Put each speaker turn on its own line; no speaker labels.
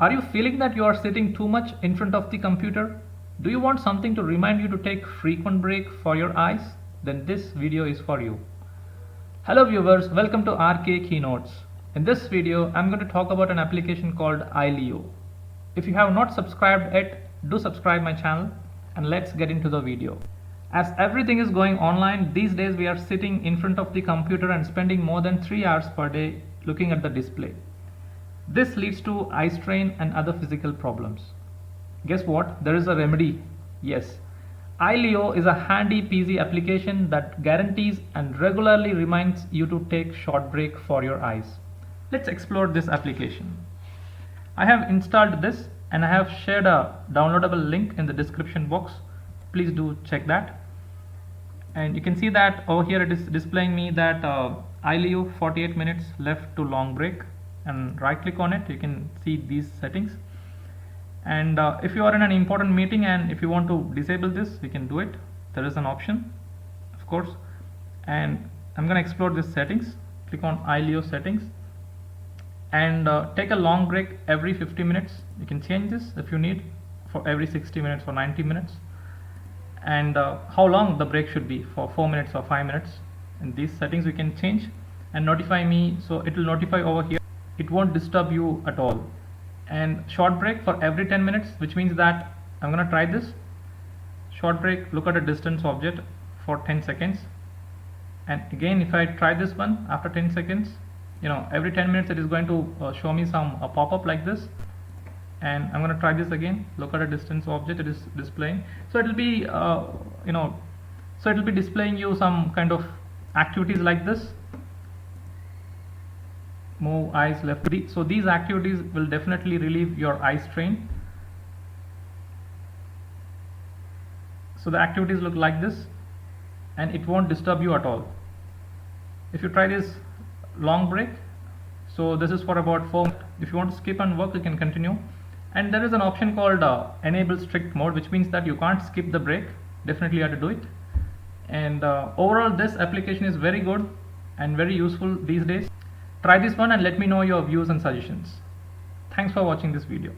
Are you feeling that you are sitting too much in front of the computer? Do you want something to remind you to take frequent break for your eyes? Then this video is for you. Hello viewers, welcome to RK Keynotes. In this video, I'm going to talk about an application called EyeLeo. If you have not subscribed yet, do subscribe my channel and let's get into the video. As everything is going online, these days we are sitting in front of the computer and spending more than 3 hours per day looking at the display. This leads to eye strain and other physical problems. Guess what? There is a remedy. Yes. EyeLeo is a handy PC application that guarantees and regularly reminds you to take short break for your eyes. Let's explore this application. I have installed this and I have shared a downloadable link in the description box. Please do check that. And you can see that over here it is displaying me that EyeLeo 48 minutes left to long break. And right click on it, you can see these settings. And if you are in an important meeting and if you want to disable this, you can do it. There is an option, of course. And I'm going to explore this settings. Click on EyeLeo settings and take a long break every 50 minutes. You can change this if you need, for every 60 minutes or 90 minutes. And how long the break should be, for 4 minutes or 5 minutes. And these settings you can change and notify me, so it will notify over here. It won't disturb you at all. And short break for every 10 minutes, which means that I'm gonna try this. Short break, look at a distance object for 10 seconds. And again, if I try this one after 10 seconds, every 10 minutes it is going to show me some pop-up like this. And I'm gonna try this again. Look at a distance object, it is displaying. So it will be, so it will be displaying you some kind of activities like this. Move eyes left. So these activities will definitely relieve your eye strain. So the activities look like this and it won't disturb you at all. If you try this long break, so this is for about 4 minutes. If you want to skip and work, you can continue. And there is an option called enable strict mode, which means that you can't skip the break. Definitely you have to do it. And overall this application is very good and very useful these days. Try this one and let me know your views and suggestions. Thanks for watching this video.